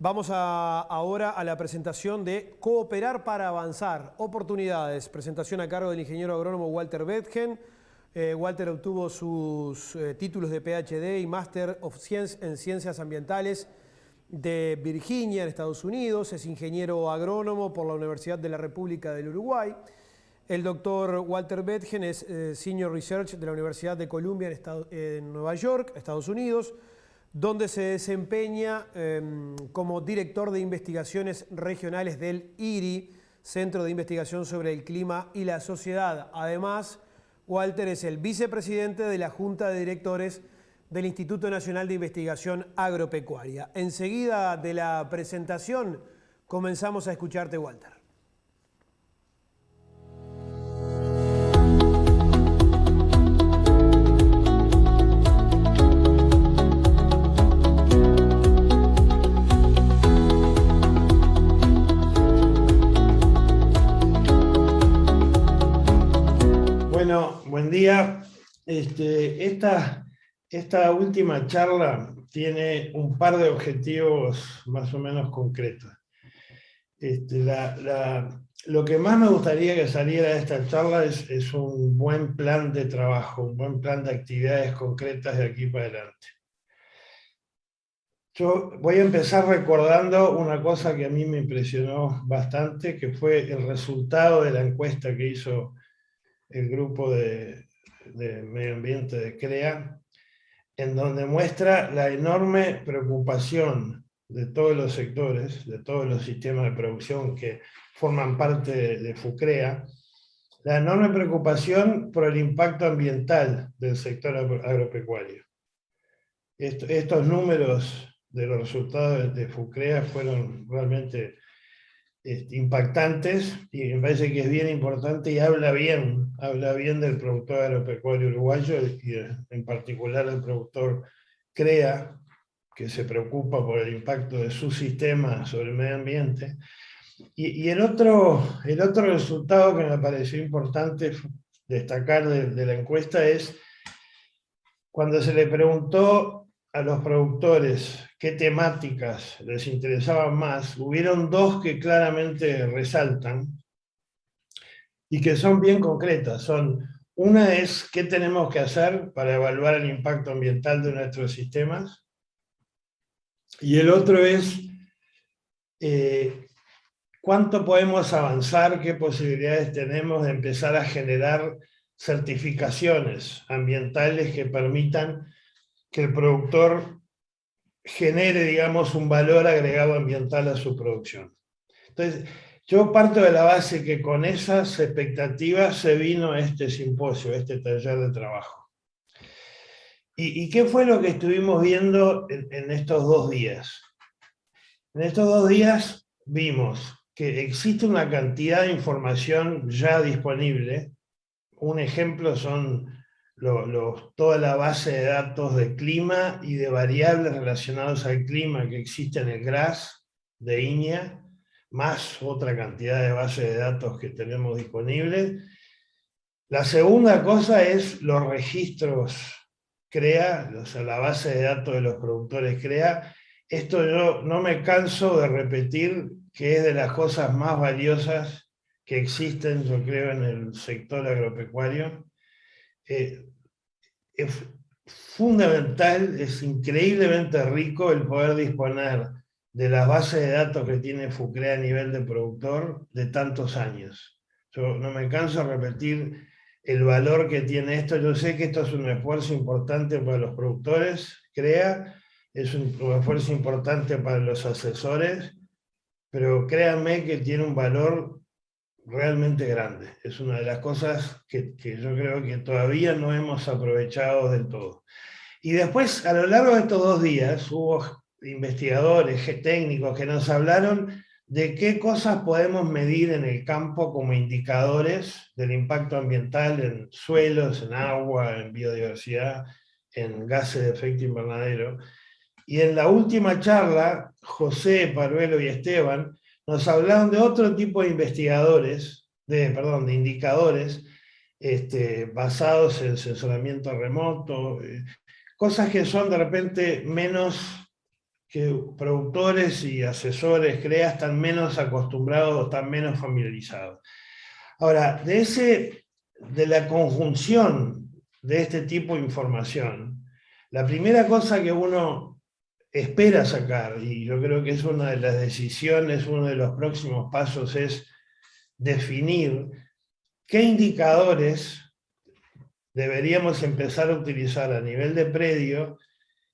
Vamos ahora a la presentación de Cooperar para Avanzar, Oportunidades. Presentación a cargo del ingeniero agrónomo Walter Bethgen. Walter obtuvo sus títulos de PhD y Master of Science en Ciencias Ambientales de Virginia, en Estados Unidos. Es ingeniero agrónomo por la Universidad de la República del Uruguay. El doctor Walter Bethgen es Senior Research de la Universidad de Columbia en Nueva York, Estados Unidos, donde se desempeña como director de investigaciones regionales del IRI, Centro de Investigación sobre el Clima y la Sociedad. Además, Walter es el vicepresidente de la Junta de Directores del Instituto Nacional de Investigación Agropecuaria. Enseguida de la presentación comenzamos a escucharte, Walter. Bueno, buen día. Esta última charla tiene un par de objetivos más o menos concretos. Lo que más me gustaría que saliera de esta charla es un buen plan de trabajo, un buen plan de actividades concretas de aquí para adelante. Yo voy a empezar recordando una cosa que a mí me impresionó bastante, que fue el resultado de la encuesta que hizo el grupo de medio ambiente de CREA, en donde muestra la enorme preocupación de todos los sectores, de todos los sistemas de producción que forman parte de FUCREA, la enorme preocupación por el impacto ambiental del sector agropecuario. Estos números de los resultados de FUCREA fueron realmente impactantes, y me parece que es bien importante y habla bien del productor agropecuario uruguayo y en particular del productor CREA, que se preocupa por el impacto de su sistema sobre el medio ambiente. Y el otro resultado que me pareció importante destacar de la encuesta es cuando se le preguntó a los productores qué temáticas les interesaban más, hubieron dos que claramente resaltan y que son bien concretas. Una es qué tenemos que hacer para evaluar el impacto ambiental de nuestros sistemas, y el otro es cuánto podemos avanzar, qué posibilidades tenemos de empezar a generar certificaciones ambientales que permitan que el productor genere, digamos, un valor agregado ambiental a su producción. Entonces, yo parto de la base que con esas expectativas se vino a este simposio, a este taller de trabajo. ¿Y qué fue lo que estuvimos viendo en estos 2 días? En estos 2 días vimos que existe una cantidad de información ya disponible. Un ejemplo son toda la base de datos de clima y de variables relacionadas al clima que existe en el GRAS de INEA, más otra cantidad de bases de datos que tenemos disponibles. La segunda cosa es los registros CREA, o sea, la base de datos de los productores CREA. Esto yo no me canso de repetir que es de las cosas más valiosas que existen, yo creo, en el sector agropecuario. Es fundamental, es increíblemente rico el poder disponer de las bases de datos que tiene FUCREA a nivel de productor de tantos años. Yo no me canso de repetir el valor que tiene esto. Yo sé que esto es un esfuerzo importante para los productores, CREA, es un esfuerzo importante para los asesores, pero créanme que tiene un valor realmente grande. Es una de las cosas que yo creo que todavía no hemos aprovechado del todo. Y después, a lo largo de estos 2 días, hubo investigadores, técnicos que nos hablaron de qué cosas podemos medir en el campo como indicadores del impacto ambiental en suelos, en agua, en biodiversidad, en gases de efecto invernadero. Y en la última charla, José, Paruelo y Esteban nos hablaron de otro tipo de investigadores, de indicadores basados en sensoramiento remoto, cosas que son de repente menos que productores y asesores CREA están menos acostumbrados, están menos familiarizados. Ahora, de la conjunción de este tipo de información, la primera cosa que uno espera sacar, y yo creo que es una de las decisiones, uno de los próximos pasos, es definir qué indicadores deberíamos empezar a utilizar a nivel de predio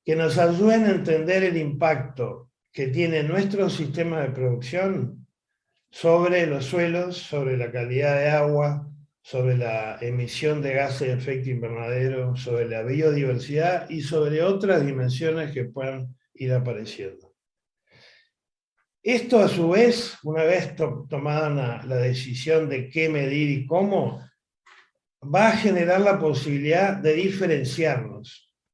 que nos ayuden a entender el impacto que tiene nuestro sistema de producción sobre los suelos, sobre la calidad de agua, sobre la emisión de gases de efecto invernadero, sobre la biodiversidad y sobre otras dimensiones que puedan ir apareciendo. Esto, a su vez, una vez tomada la decisión de qué medir y cómo, va a generar la posibilidad de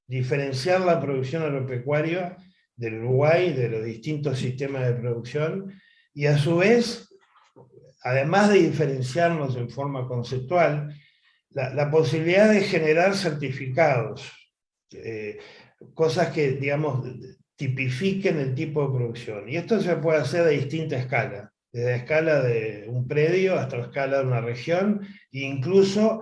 diferenciar la producción agropecuaria del Uruguay, de los distintos sistemas de producción, y a su vez, además de diferenciarnos en forma conceptual, la posibilidad de generar certificados, cosas que, digamos, tipifiquen el tipo de producción. Y esto se puede hacer a distinta escala, desde la escala de un predio hasta la escala de una región, e incluso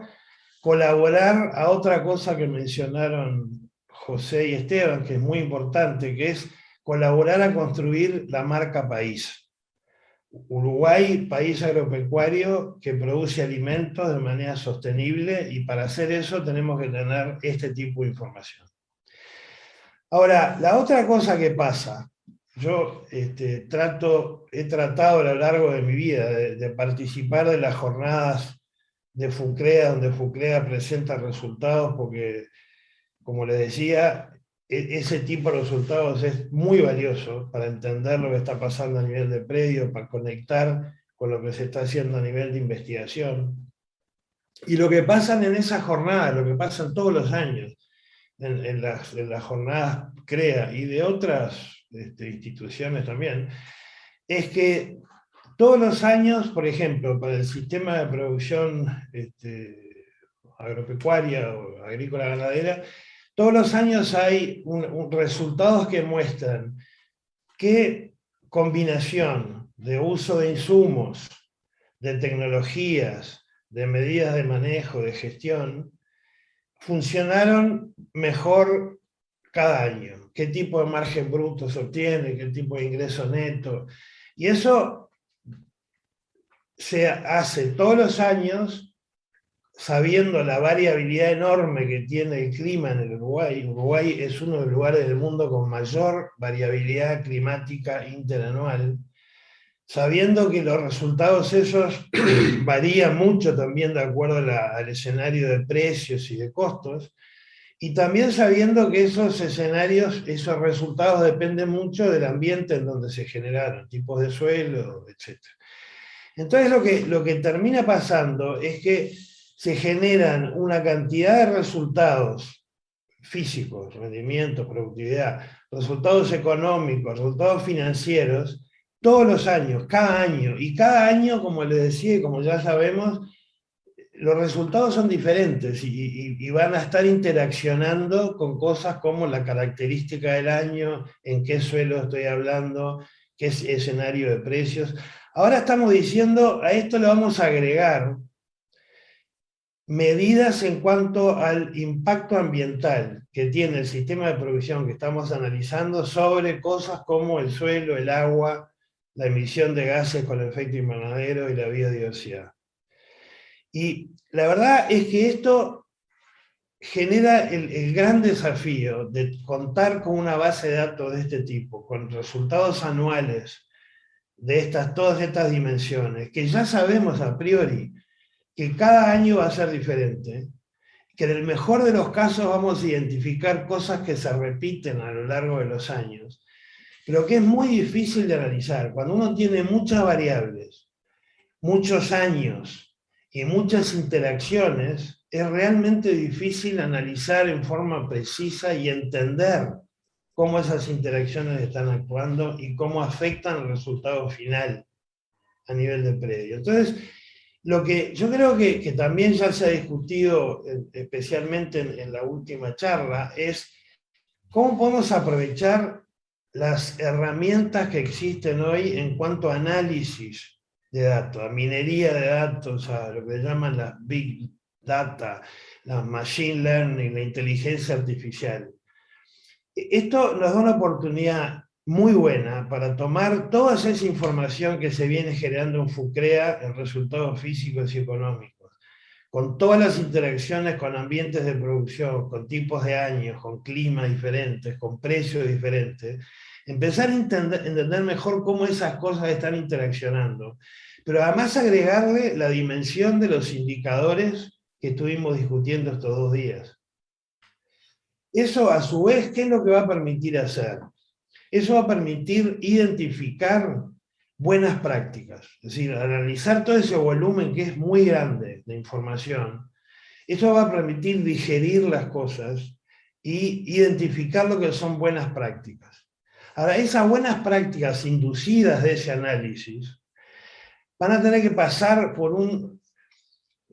colaborar a otra cosa que mencionaron José y Esteban, que es muy importante, que es colaborar a construir la marca país. Uruguay, país agropecuario que produce alimentos de manera sostenible, y para hacer eso tenemos que tener este tipo de información. Ahora, la otra cosa que pasa, yo he tratado a lo largo de mi vida de participar de las jornadas de FUCREA, donde FUCREA presenta resultados, porque, como les decía, ese tipo de resultados es muy valioso para entender lo que está pasando a nivel de predio, para conectar con lo que se está haciendo a nivel de investigación. Y lo que pasa en esas jornadas, lo que pasa todos los años, en las jornadas CREA y de otras instituciones también, es que todos los años, por ejemplo, para el sistema de producción agropecuaria o agrícola ganadera, todos los años hay resultados que muestran qué combinación de uso de insumos, de tecnologías, de medidas de manejo, de gestión, funcionaron mejor cada año. Qué tipo de margen bruto se obtiene, qué tipo de ingreso neto. Y eso se hace todos los años, sabiendo la variabilidad enorme que tiene el clima en el Uruguay. Uruguay es uno de los lugares del mundo con mayor variabilidad climática interanual, sabiendo que los resultados esos varían mucho también de acuerdo al escenario de precios y de costos, y también sabiendo que esos escenarios, esos resultados dependen mucho del ambiente en donde se generaron, tipos de suelo, etc. Entonces lo que termina pasando es que se generan una cantidad de resultados físicos, rendimientos, productividad, resultados económicos, resultados financieros, todos los años, y cada año, como les decía y como ya sabemos, los resultados son diferentes y van a estar interaccionando con cosas como la característica del año, en qué suelo estoy hablando, qué escenario de precios. Ahora estamos diciendo, a esto le vamos a agregar medidas en cuanto al impacto ambiental que tiene el sistema de producción que estamos analizando sobre cosas como el suelo, el agua, la emisión de gases con efecto invernadero y la biodiversidad. Y la verdad es que esto genera el gran desafío de contar con una base de datos de este tipo, con resultados anuales de todas estas dimensiones, que ya sabemos a priori que cada año va a ser diferente, que en el mejor de los casos vamos a identificar cosas que se repiten a lo largo de los años, pero que es muy difícil de analizar. Cuando uno tiene muchas variables, muchos años y muchas interacciones, es realmente difícil analizar en forma precisa y entender cómo esas interacciones están actuando y cómo afectan el resultado final a nivel de predio. Entonces, lo que yo creo que también ya se ha discutido, especialmente en la última charla, es cómo podemos aprovechar las herramientas que existen hoy en cuanto a análisis de datos, a minería de datos, a lo que llaman las big data, las machine learning, la inteligencia artificial. Esto nos da una oportunidad muy buena para tomar toda esa información que se viene generando en FUCREA en resultados físicos y económicos, con todas las interacciones con ambientes de producción, con tipos de años, con climas diferentes, con precios diferentes, empezar a entender mejor cómo esas cosas están interaccionando, pero además agregarle la dimensión de los indicadores que estuvimos discutiendo estos 2 días. Eso, a su vez, ¿qué es lo que va a permitir hacer? Eso va a permitir identificar buenas prácticas, es decir, analizar todo ese volumen que es muy grande de información. Eso va a permitir digerir las cosas y identificar lo que son buenas prácticas. Ahora, esas buenas prácticas inducidas de ese análisis van a tener que pasar por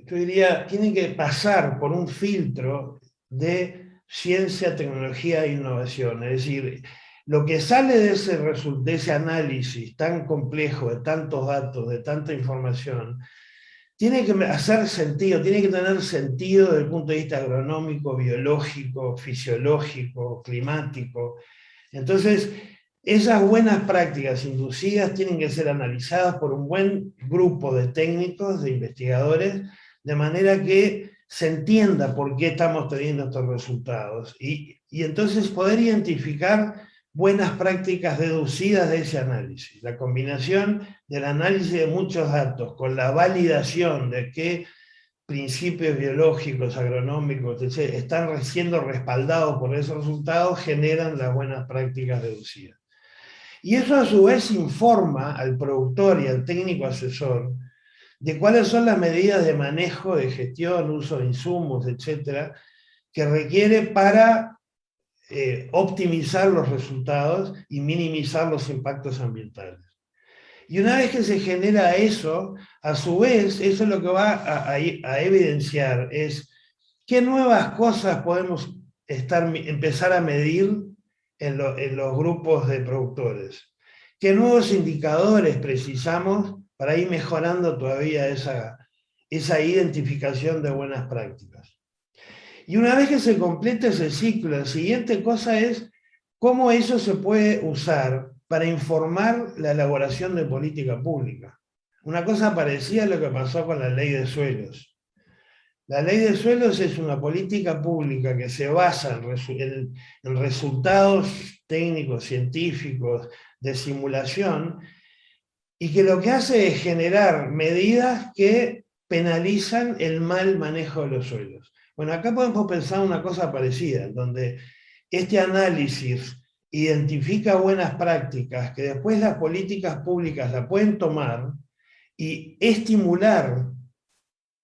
yo diría, tienen que pasar por un filtro de ciencia, tecnología e innovación. Es decir, lo que sale de ese análisis tan complejo, de tantos datos, de tanta información, tiene que hacer sentido, tiene que tener sentido desde el punto de vista agronómico, biológico, fisiológico, climático. Entonces, esas buenas prácticas inducidas tienen que ser analizadas por un buen grupo de técnicos, de investigadores, de manera que se entienda por qué estamos teniendo estos resultados y entonces poder identificar buenas prácticas deducidas de ese análisis. La combinación del análisis de muchos datos con la validación de qué principios biológicos, agronómicos, etc., están siendo respaldados por esos resultados, generan las buenas prácticas deducidas. Y eso a su vez informa al productor y al técnico asesor de cuáles son las medidas de manejo, de gestión, uso de insumos, etcétera, que requiere para optimizar los resultados y minimizar los impactos ambientales. Y una vez que se genera eso, a su vez, eso es lo que va a evidenciar es qué nuevas cosas podemos empezar a medir en los grupos de productores, qué nuevos indicadores precisamos para ir mejorando todavía esa identificación de buenas prácticas. Y una vez que se completa ese ciclo, la siguiente cosa es cómo eso se puede usar para informar la elaboración de política pública. Una cosa parecida a lo que pasó con la ley de suelos. La ley de suelos es una política pública que se basa en resultados técnicos, científicos, de simulación, y que lo que hace es generar medidas que penalizan el mal manejo de los suelos. Bueno, acá podemos pensar una cosa parecida, donde este análisis identifica buenas prácticas que después las políticas públicas la pueden tomar y estimular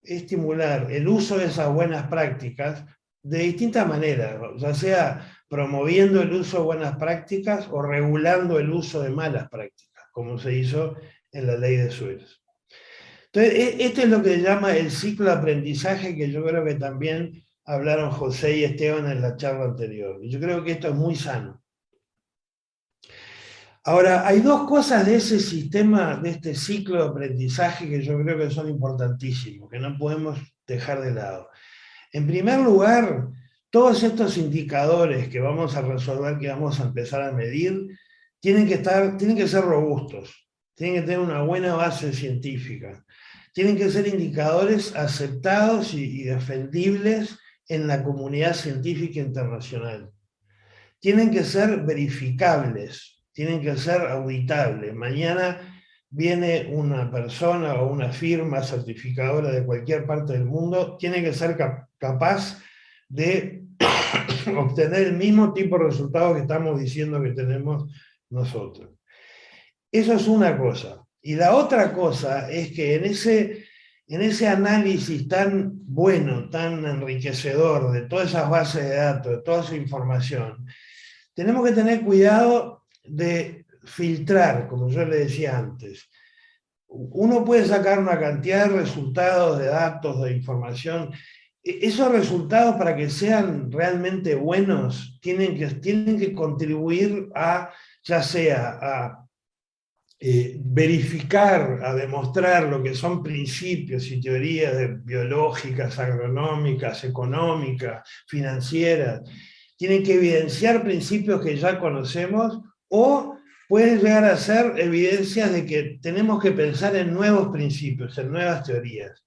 el uso de esas buenas prácticas de distintas maneras, ya sea promoviendo el uso de buenas prácticas o regulando el uso de malas prácticas, como se hizo en la ley de suelos. Entonces, esto es lo que se llama el ciclo de aprendizaje, que yo creo que también hablaron José y Esteban en la charla anterior. Y yo creo que esto es muy sano. Ahora, hay 2 cosas de ese sistema, de este ciclo de aprendizaje, que yo creo que son importantísimos, que no podemos dejar de lado. En primer lugar, todos estos indicadores que vamos a resolver, que vamos a empezar a medir, tienen que ser robustos, tienen que tener una buena base científica, tienen que ser indicadores aceptados y defendibles en la comunidad científica internacional. Tienen que ser verificables, tienen que ser auditables. Mañana viene una persona o una firma certificadora de cualquier parte del mundo, tiene que ser capaz de obtener el mismo tipo de resultados que estamos diciendo que tenemos nosotros. Eso es una cosa. Y la otra cosa es que en ese análisis tan bueno, tan enriquecedor de todas esas bases de datos, de toda esa información, tenemos que tener cuidado de filtrar, como yo le decía antes. Uno puede sacar una cantidad de resultados, de datos, de información. Esos resultados, para que sean realmente buenos, tienen que contribuir a ya sea a verificar, a demostrar lo que son principios y teorías biológicas, agronómicas, económicas, financieras. Tienen que evidenciar principios que ya conocemos o pueden llegar a ser evidencias de que tenemos que pensar en nuevos principios, en nuevas teorías.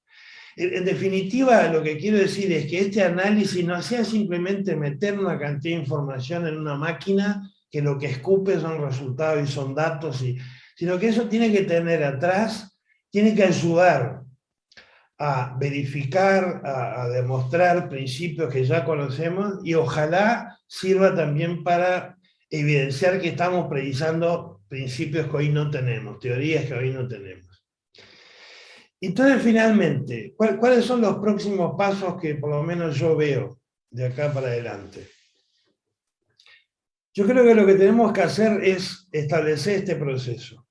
En definitiva, lo que quiero decir es que este análisis no sea simplemente meter una cantidad de información en una máquina que lo que escupe son resultados y son datos, sino que eso tiene que tener atrás, tiene que ayudar a verificar, a demostrar principios que ya conocemos y ojalá sirva también para evidenciar que estamos precisando principios que hoy no tenemos, teorías que hoy no tenemos. Entonces, finalmente, ¿cuáles son los próximos pasos que por lo menos yo veo de acá para adelante? Yo creo que lo que tenemos que hacer es establecer este proceso.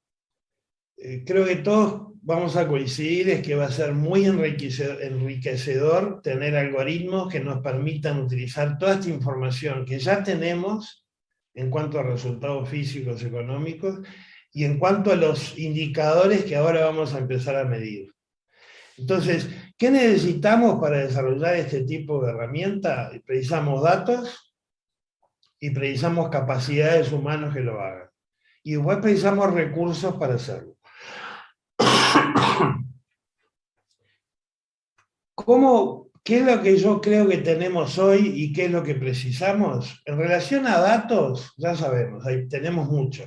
Creo que todos vamos a coincidir es que va a ser muy enriquecedor tener algoritmos que nos permitan utilizar toda esta información que ya tenemos en cuanto a resultados físicos, económicos, y en cuanto a los indicadores que ahora vamos a empezar a medir. Entonces, ¿qué necesitamos para desarrollar este tipo de herramienta? Precisamos datos y precisamos capacidades humanas que lo hagan. Y después precisamos recursos para hacerlo. ¿Qué es lo que yo creo que tenemos hoy y qué es lo que precisamos? En relación a datos, ya sabemos, ahí tenemos mucho.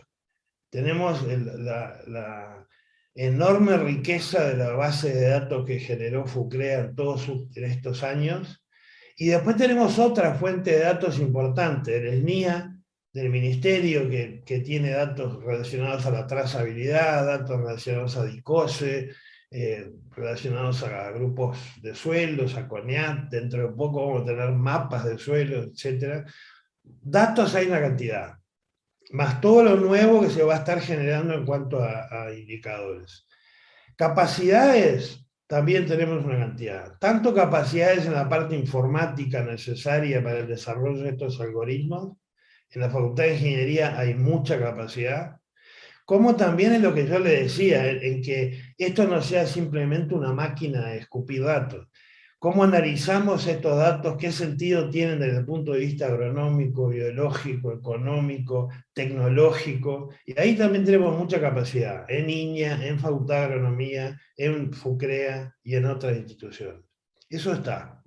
Tenemos la enorme riqueza de la base de datos que generó FUCREA en estos años, y después tenemos otra fuente de datos importante, el SNIA, del Ministerio, que tiene datos relacionados a la trazabilidad, datos relacionados a DICOSE, relacionados a grupos de sueldos, a CONIAT, dentro de poco vamos a tener mapas de suelos, etc. Datos hay una cantidad, más todo lo nuevo que se va a estar generando en cuanto a indicadores. Capacidades, también tenemos una cantidad. Tanto capacidades en la parte informática necesaria para el desarrollo de estos algoritmos, en la Facultad de Ingeniería hay mucha capacidad, como también en lo que yo le decía, en que esto no sea simplemente una máquina de escupir datos. ¿Cómo analizamos estos datos? ¿Qué sentido tienen desde el punto de vista agronómico, biológico, económico, tecnológico? Y ahí también tenemos mucha capacidad, en INEA, en Facultad de Agronomía, en FUCREA y en otras instituciones. Eso está.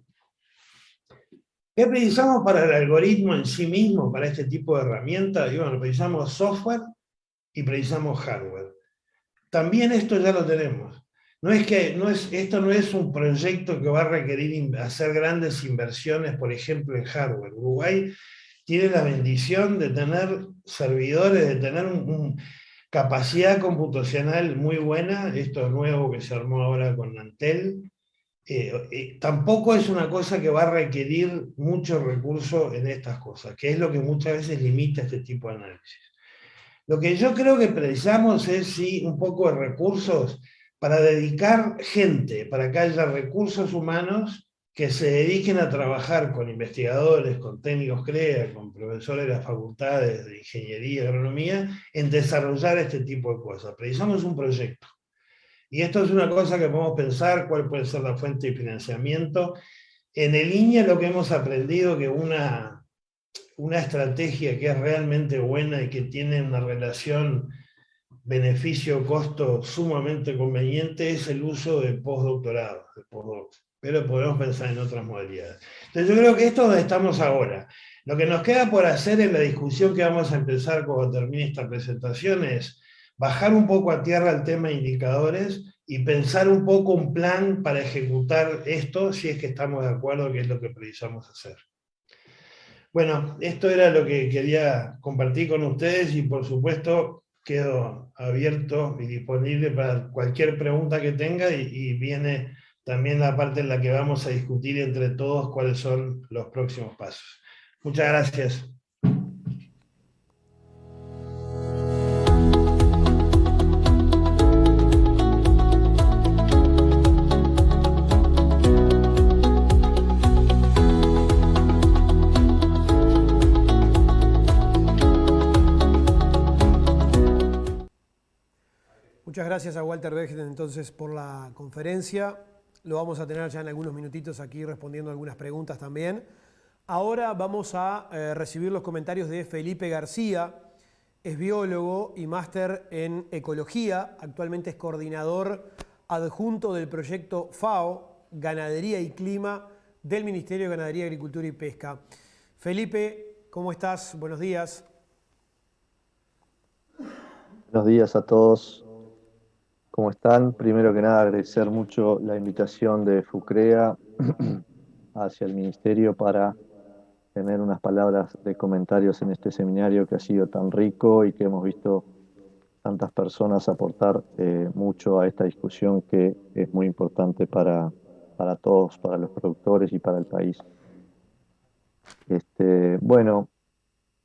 ¿Qué precisamos para el algoritmo en sí mismo, para este tipo de herramientas? Y bueno, precisamos software y precisamos hardware. También esto ya lo tenemos. Esto no es un proyecto que va a requerir hacer grandes inversiones, por ejemplo, en hardware. Uruguay tiene la bendición de tener servidores, de tener capacidad computacional muy buena. Esto es nuevo que se armó ahora con Antel. Tampoco es una cosa que va a requerir mucho recurso en estas cosas, que es lo que muchas veces limita este tipo de análisis. Lo que yo creo que precisamos es sí, un poco de recursos para dedicar gente, para que haya recursos humanos que se dediquen a trabajar con investigadores, con técnicos CREA, con profesores de las facultades de ingeniería y agronomía, en desarrollar este tipo de cosas. Precisamos un proyecto. Y esto es una cosa que podemos pensar, cuál puede ser la fuente de financiamiento. En el INEA lo que hemos aprendido que una estrategia que es realmente buena y que tiene una relación beneficio-costo sumamente conveniente es el uso de postdoctorado, de postdocs. Pero podemos pensar en otras modalidades. Entonces yo creo que esto es donde estamos ahora. Lo que nos queda por hacer en la discusión que vamos a empezar cuando termine esta presentación es bajar un poco a tierra el tema de indicadores y pensar un poco un plan para ejecutar esto, si es que estamos de acuerdo que es lo que precisamos hacer. Bueno, esto era lo que quería compartir con ustedes y por supuesto quedo abierto y disponible para cualquier pregunta que tenga y viene también la parte en la que vamos a discutir entre todos cuáles son los próximos pasos. Muchas gracias. Muchas gracias a Walter Bergen entonces por la conferencia. Lo vamos a tener ya en algunos minutitos aquí respondiendo algunas preguntas también. Ahora vamos a recibir los comentarios de Felipe García. Es biólogo y máster en ecología. Actualmente es coordinador adjunto del proyecto FAO, Ganadería y Clima, del Ministerio de Ganadería, Agricultura y Pesca. Felipe, ¿cómo estás? Buenos días. Buenos días a todos. ¿Cómo están? Primero que nada, agradecer mucho la invitación de FUCREA hacia el Ministerio para tener unas palabras de comentarios en este seminario que ha sido tan rico y que hemos visto tantas personas aportar mucho a esta discusión que es muy importante para todos, para los productores y para el país. Bueno,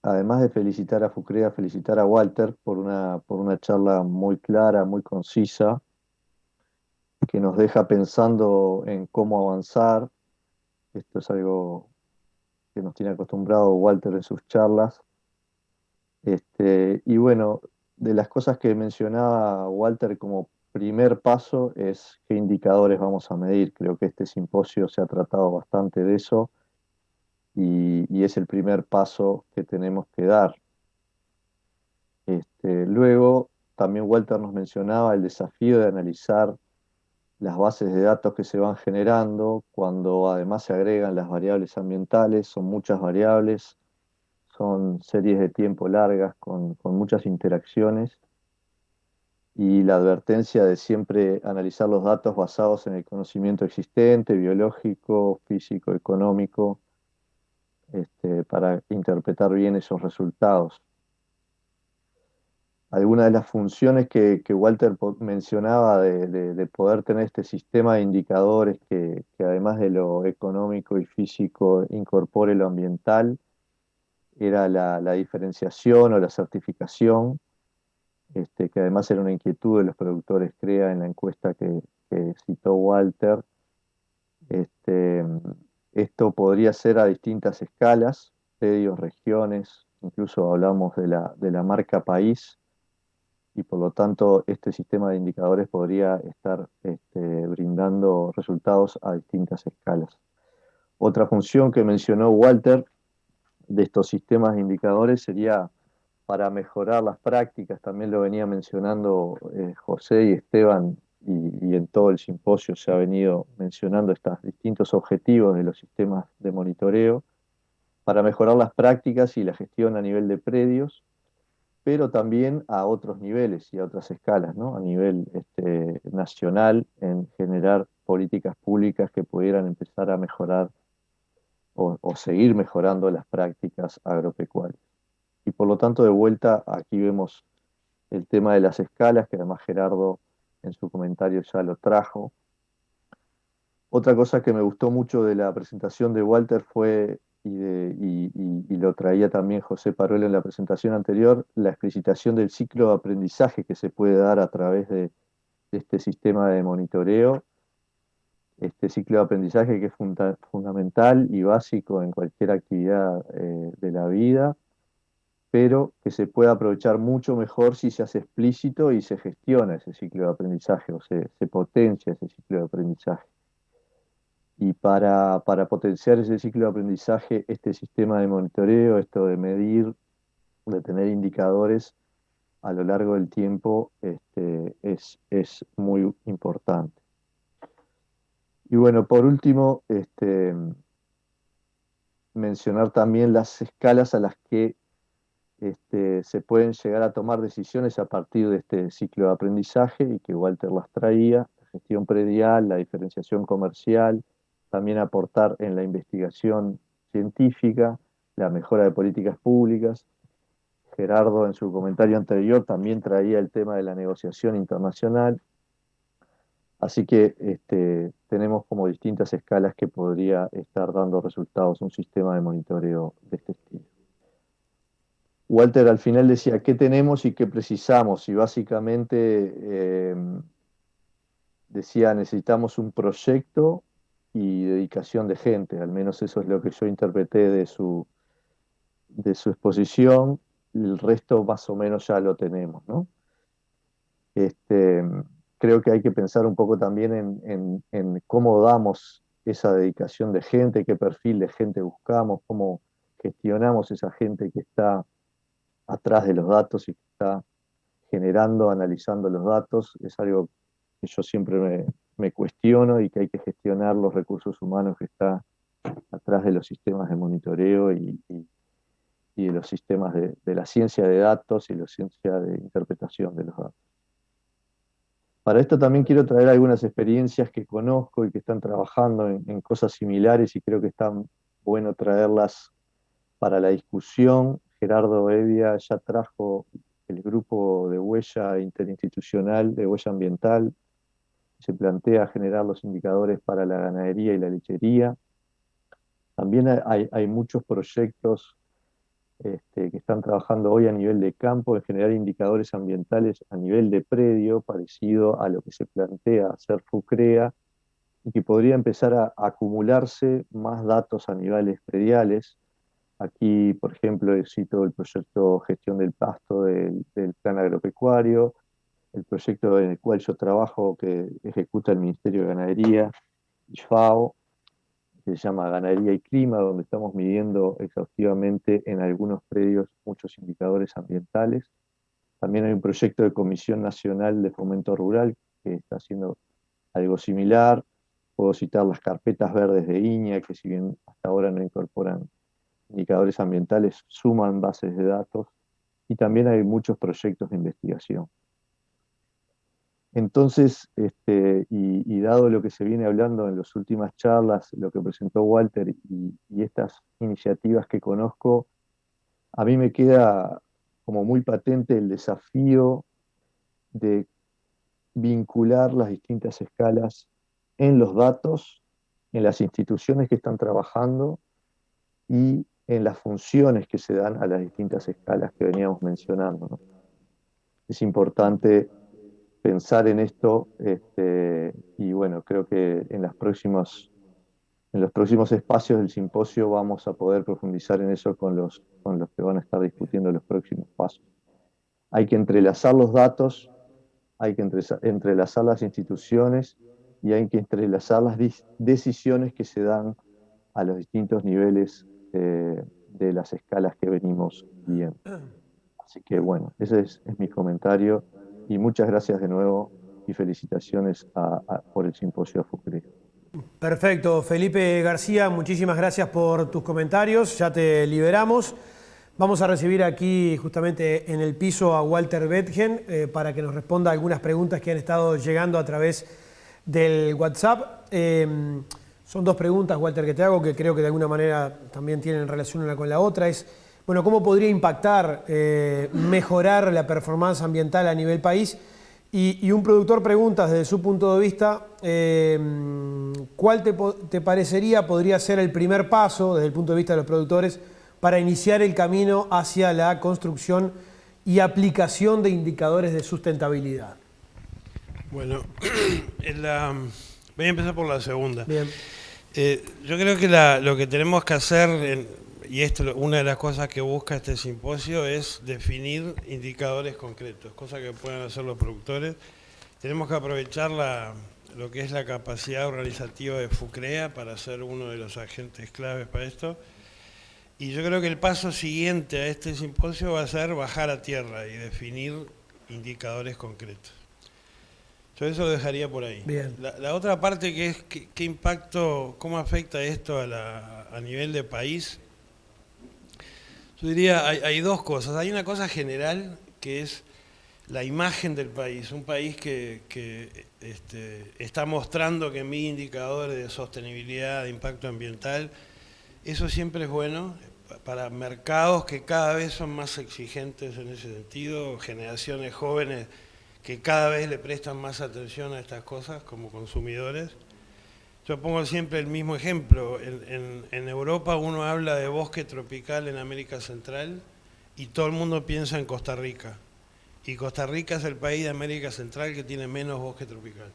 además de felicitar a FUCREA, felicitar a Walter por una charla muy clara, muy concisa, que nos deja pensando en cómo avanzar. Esto es algo que nos tiene acostumbrado Walter en sus charlas. Y bueno, de las cosas que mencionaba Walter como primer paso es qué indicadores vamos a medir. Creo que este simposio se ha tratado bastante de eso y es el primer paso que tenemos que dar. Luego, también Walter nos mencionaba el desafío de analizar las bases de datos que se van generando, cuando además se agregan las variables ambientales, son muchas variables, son series de tiempo largas con muchas interacciones, y la advertencia de siempre analizar los datos basados en el conocimiento existente, biológico, físico, económico, para interpretar bien esos resultados. Algunas de las funciones que Walter mencionaba de poder tener este sistema de indicadores que además de lo económico y físico incorpore lo ambiental, era la diferenciación o la certificación, que además era una inquietud de los productores CREA en la encuesta que citó Walter. Este, Esto podría ser a distintas escalas, predios, regiones, incluso hablamos de la marca país, y por lo tanto este sistema de indicadores podría estar brindando resultados a distintas escalas. Otra función que mencionó Walter de estos sistemas de indicadores sería para mejorar las prácticas, también lo venía mencionando José y Esteban, y en todo el simposio se ha venido mencionando estos distintos objetivos de los sistemas de monitoreo, para mejorar las prácticas y la gestión a nivel de predios, pero también a otros niveles y a otras escalas, ¿no? A nivel nacional, en generar políticas públicas que pudieran empezar a mejorar o seguir mejorando las prácticas agropecuarias. Y por lo tanto, de vuelta, aquí vemos el tema de las escalas, que además Gerardo en su comentario ya lo trajo. Otra cosa que me gustó mucho de la presentación de Walter fue, y lo traía también José Paruelo en la presentación anterior, la explicitación del ciclo de aprendizaje que se puede dar a través de este sistema de monitoreo. Este ciclo de aprendizaje que es fundamental y básico en cualquier actividad de la vida, pero que se puede aprovechar mucho mejor si se hace explícito y se gestiona ese ciclo de aprendizaje, o se potencia ese ciclo de aprendizaje. Y para potenciar ese ciclo de aprendizaje, este sistema de monitoreo, esto de medir, de tener indicadores a lo largo del tiempo, es muy importante. Y bueno, por último, mencionar también las escalas a las que se pueden llegar a tomar decisiones a partir de este ciclo de aprendizaje, y que Walter las traía: la gestión predial, la diferenciación comercial, también aportar en la investigación científica, la mejora de políticas públicas. Gerardo en su comentario anterior también traía el tema de la negociación internacional. Así que tenemos como distintas escalas que podría estar dando resultados un sistema de monitoreo de este estilo. Walter al final decía qué tenemos y qué precisamos, y básicamente decía necesitamos un proyecto y dedicación de gente. Al menos eso es lo que yo interpreté de su exposición. El resto más o menos ya lo tenemos, ¿no? creo que hay que pensar un poco también en cómo damos esa dedicación de gente, qué perfil de gente buscamos, cómo gestionamos esa gente que está atrás de los datos y que está generando, analizando los datos. Es algo que yo siempre me cuestiono, y que hay que gestionar los recursos humanos que está atrás de los sistemas de monitoreo y de los sistemas de la ciencia de datos y la ciencia de interpretación de los datos. Para esto también quiero traer algunas experiencias que conozco y que están trabajando en cosas similares, y creo que están bueno traerlas para la discusión. Gerardo Evia ya trajo el grupo de huella interinstitucional, de huella ambiental. Se plantea generar los indicadores para la ganadería y la lechería. También hay muchos proyectos que están trabajando hoy a nivel de campo en generar indicadores ambientales a nivel de predio, parecido a lo que se plantea hacer FUCREA, y que podría empezar a acumularse más datos a niveles prediales. Aquí, por ejemplo, cito el proyecto Gestión del Pasto del Plan Agropecuario, el proyecto en el cual yo trabajo, que ejecuta el Ministerio de Ganadería, IFAO, que se llama Ganadería y Clima, donde estamos midiendo exhaustivamente en algunos predios muchos indicadores ambientales. También hay un proyecto de Comisión Nacional de Fomento Rural que está haciendo algo similar. Puedo citar las carpetas verdes de INEA, que si bien hasta ahora no incorporan indicadores ambientales, suman bases de datos, y también hay muchos proyectos de investigación. Entonces, y dado lo que se viene hablando en las últimas charlas, lo que presentó Walter y estas iniciativas que conozco, a mí me queda como muy patente el desafío de vincular las distintas escalas en los datos, en las instituciones que están trabajando y en las funciones que se dan a las distintas escalas que veníamos mencionando, ¿no? Es importante pensar en esto, y bueno, creo que en los próximos espacios del simposio vamos a poder profundizar en eso con los que van a estar discutiendo los próximos pasos. Hay que entrelazar los datos, hay que entrelazar las instituciones, y hay que entrelazar las decisiones que se dan a los distintos niveles de las escalas que venimos viendo. Así que bueno, ese es mi comentario, y muchas gracias de nuevo y felicitaciones por el simposio FUCREA. Perfecto, Felipe García, muchísimas gracias por tus comentarios, ya te liberamos. Vamos a recibir aquí justamente en el piso a Walter Bethgen para que nos responda algunas preguntas que han estado llegando a través del WhatsApp. Son dos preguntas, Walter, que te hago, que creo que de alguna manera también tienen relación una con la otra. Es, bueno, ¿cómo podría impactar, mejorar la performance ambiental a nivel país? Y un productor pregunta desde su punto de vista, ¿cuál te parecería podría ser el primer paso desde el punto de vista de los productores para iniciar el camino hacia la construcción y aplicación de indicadores de sustentabilidad? Bueno, voy a empezar por la segunda. Bien. Yo creo que lo que tenemos que hacer, y esto una de las cosas que busca este simposio, es definir indicadores concretos, cosas que puedan hacer los productores. Tenemos que aprovechar lo que es la capacidad organizativa de FUCREA para ser uno de los agentes claves para esto. Y yo creo que el paso siguiente a este simposio va a ser bajar a tierra y definir indicadores concretos. Yo eso lo dejaría por ahí. Bien. La otra parte que es qué impacto, cómo afecta esto a nivel de país. Yo diría, hay dos cosas. Hay una cosa general que es la imagen del país. Un país que está mostrando que mide indicadores de sostenibilidad, de impacto ambiental. Eso siempre es bueno para mercados que cada vez son más exigentes en ese sentido, generaciones jóvenes que cada vez le prestan más atención a estas cosas como consumidores. Yo pongo siempre el mismo ejemplo. En Europa uno habla de bosque tropical en América Central y todo el mundo piensa en Costa Rica. Y Costa Rica es el país de América Central que tiene menos bosque tropical.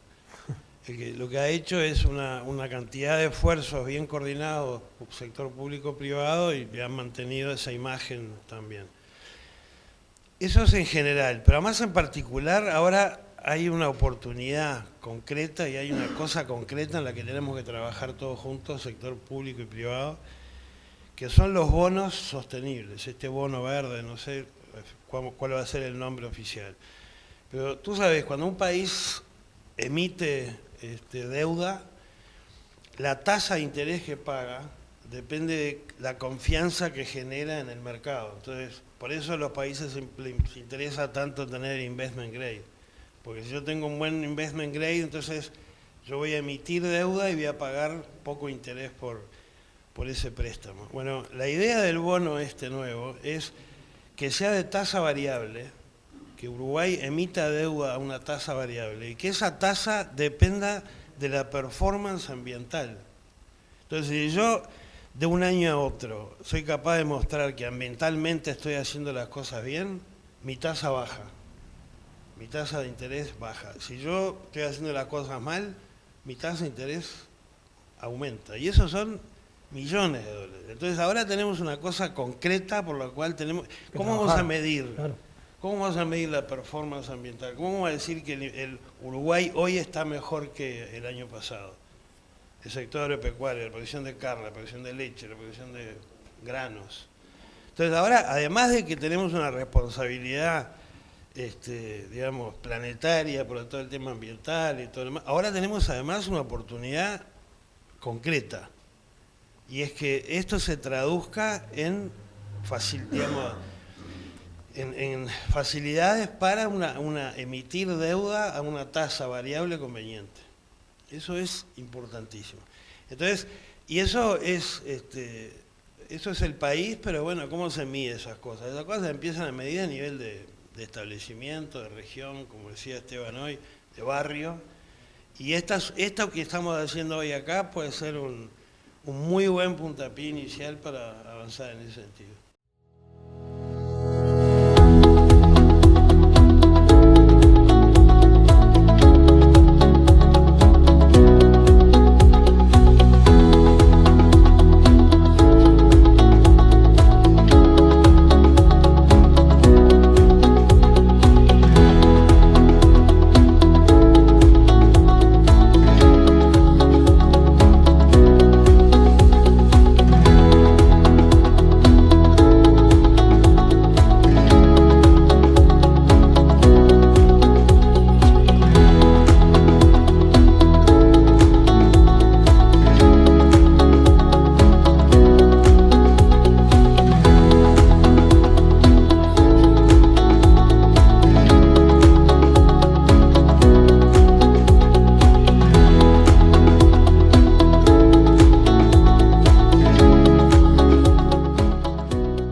Lo que ha hecho es una cantidad de esfuerzos bien coordinados, sector público-privado, y le han mantenido esa imagen también. Eso es en general, pero más en particular ahora hay una oportunidad concreta y hay una cosa concreta en la que tenemos que trabajar todos juntos, sector público y privado, que son los bonos sostenibles, este bono verde, no sé cuál va a ser el nombre oficial. Pero tú sabes, cuando un país emite deuda, la tasa de interés que paga depende de la confianza que genera en el mercado. Entonces, por eso a los países les interesa tanto tener investment grade. Porque si yo tengo un buen investment grade, entonces yo voy a emitir deuda y voy a pagar poco interés por ese préstamo. Bueno, la idea del bono nuevo es que sea de tasa variable, que Uruguay emita deuda a una tasa variable y que esa tasa dependa de la performance ambiental. Entonces, si yo de un año a otro soy capaz de mostrar que ambientalmente estoy haciendo las cosas bien, mi tasa baja, mi tasa de interés baja. Si yo estoy haciendo las cosas mal, mi tasa de interés aumenta. Y esos son millones de dólares. Entonces ahora tenemos una cosa concreta por la cual tenemos... ¿Cómo vamos a medir? Claro. ¿Cómo vamos a medir la performance ambiental? ¿Cómo vamos a decir que el Uruguay hoy está mejor que el año pasado? El sector agropecuario, la producción de carne, la producción de leche, la producción de granos. Entonces ahora, además de que tenemos una responsabilidad, digamos, planetaria por todo el tema ambiental y todo lo demás, ahora tenemos además una oportunidad concreta. Y es que esto se traduzca en facilidades para emitir deuda a una tasa variable conveniente. Eso es importantísimo. Entonces, y eso es el país, pero bueno, ¿cómo se mide esas cosas? Esas cosas empiezan a medir a nivel de establecimiento, de región, como decía Esteban hoy, de barrio. Y esto que estamos haciendo hoy acá puede ser un muy buen puntapié inicial para avanzar en ese sentido.